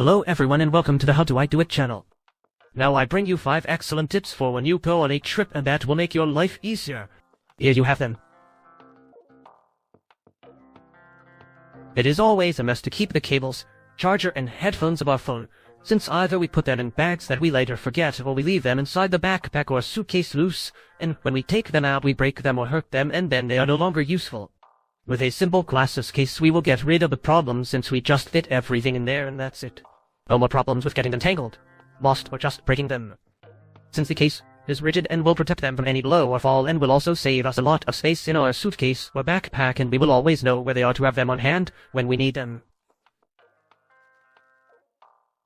Hello everyone and welcome to the How Do I Do It channel. Now I bring you 5 excellent tips for when you go on a trip and that will make your life easier. Here you have them. It is always a must to keep the cables, charger and headphones of our phone, since either we put them in bags that we later forget or we leave them inside the backpack or suitcase loose, and when we take them out we break them or hurt them and then they are no longer useful. With a simple glasses case we will get rid of the problem since we just fit everything in there and that's it. No more problems with getting them tangled, lost or just breaking them. Since the case is rigid and will protect them from any blow or fall and will also save us a lot of space in our suitcase or backpack and we will always know where they are to have them on hand when we need them.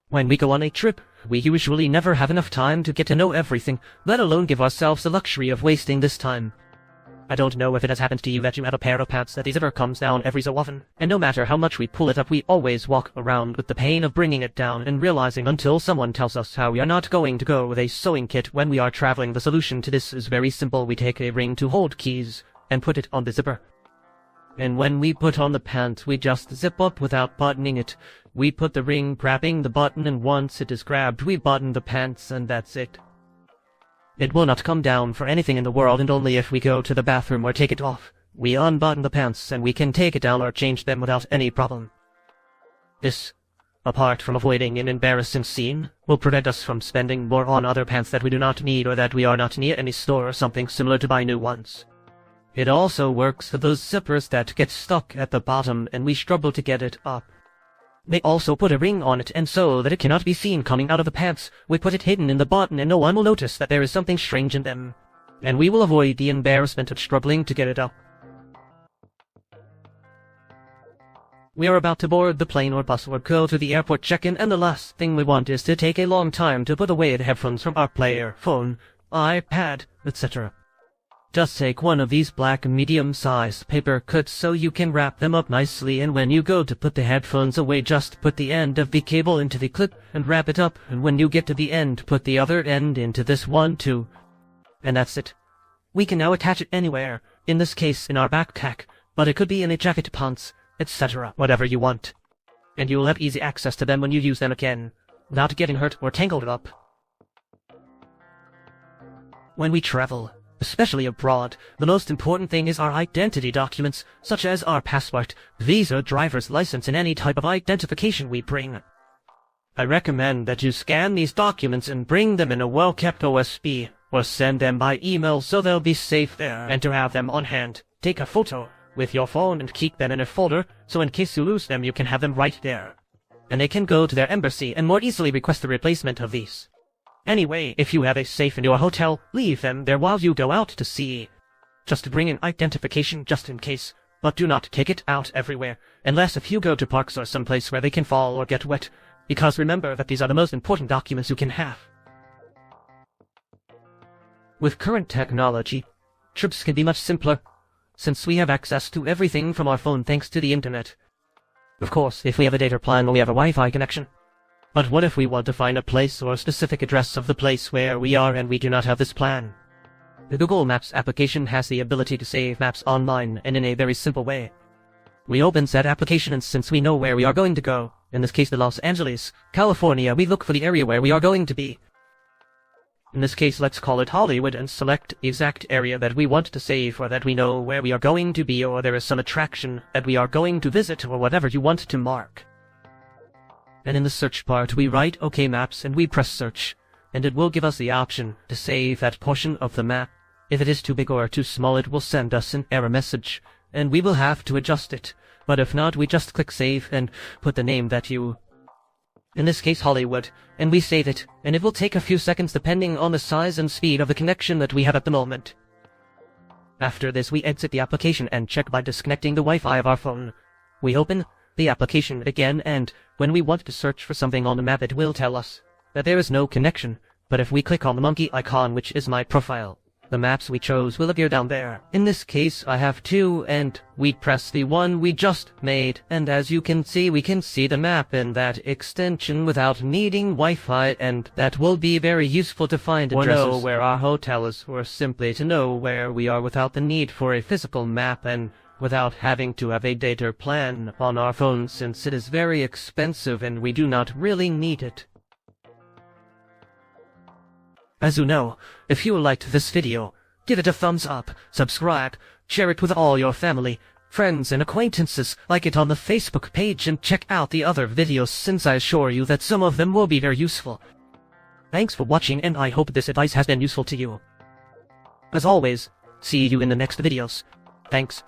When we go on a trip, we usually never have enough time to get to know everything, let alone give ourselves the luxury of wasting this time. I don't know if it has happened to you that you have a pair of pants that the zipper comes down every so often, and no matter how much we pull it up we always walk around with the pain of bringing it down and realizing until someone tells us how we are not going to go with a sewing kit when we are traveling. The solution to this is very simple. We take a ring to hold keys and put it on the zipper. And when we put on the pant, we just zip up without buttoning it. We put the ring grabbing the button and once it is grabbed, we button the pants and that's it. It will not come down for anything in the world and only if we go to the bathroom or take it off. We unbutton the pants and we can take it down or change them without any problem. This, apart from avoiding an embarrassing scene, will prevent us from spending more on other pants that we do not need or that we are not near any store or something similar to buy new ones. It also works for those zippers that get stuck at the bottom and we struggle to get it up. They also put a ring on it and so that it cannot be seen coming out of the pants, we put it hidden in the button and no one will notice that there is something strange in them. And we will avoid the embarrassment of struggling to get it up. We are about to board the plane or bus or go to the airport check-in and the last thing we want is to take a long time to put away the headphones from our player, phone, iPad, etc. Just take one of these black medium-sized paper cuts so you can wrap them up nicely and when you go to put the headphones away just put the end of the cable into the clip and wrap it up and when you get to the end put the other end into this one too. And that's it. We can now attach it anywhere, in this case in our backpack, but it could be in a jacket, pants, etc. whatever you want. And you will have easy access to them when you use them again, without getting hurt or tangled up. When we travel, especially abroad, the most important thing is our identity documents, such as our passport, visa, driver's license, and any type of identification we bring. I recommend that you scan these documents and bring them in a well-kept OSB, or send them by email so they'll be safe there, and to have them on hand, take a photo with your phone and keep them in a folder, so in case you lose them you can have them right there. And they can go to their embassy and more easily request the replacement of these. Anyway, if you have a safe in your hotel, leave them there while you go out to sea. Just bring an identification just in case, but do not take it out everywhere, unless if you go to parks or someplace where they can fall or get wet, because remember that these are the most important documents you can have. With current technology, trips can be much simpler, since we have access to everything from our phone thanks to the internet. Of course, if we have a data plan or we have a Wi-Fi connection. But what if we want to find a place or a specific address of the place where we are and we do not have this plan? The Google Maps application has the ability to save maps online and in a very simple way. We open that application and since we know where we are going to go, in this case the Los Angeles, California, we look for the area where we are going to be. In this case let's call it Hollywood and select the exact area that we want to save or that we know where we are going to be or there is some attraction that we are going to visit or whatever you want to mark. And in the search part we write OK Maps and we press search, and it will give us the option to save that portion of the map. If it is too big or too small it will send us an error message, and we will have to adjust it, but if not we just click save and put the name that you, in this case Hollywood, and we save it, and it will take a few seconds depending on the size and speed of the connection that we have at the moment. After this we exit the application and check by disconnecting the Wi-Fi of our phone. We open the application again and when we want to search for something on the map it will tell us that there is no connection, but if we click on the monkey icon which is my profile, the maps we chose will appear down there. In this case I have 2 and we press the one we just made and as you can see we can see the map in that extension without needing Wi-Fi and that will be very useful to find addresses or know where our hotel is or simply to know where we are without the need for a physical map and without having to have a data plan on our phone, since it is very expensive and we do not really need it. As you know, if you liked this video, give it a thumbs up, subscribe, share it with all your family, friends and acquaintances, like it on the Facebook page, and check out the other videos, since I assure you that some of them will be very useful. Thanks for watching, and I hope this advice has been useful to you. As always, see you in the next videos. Thanks.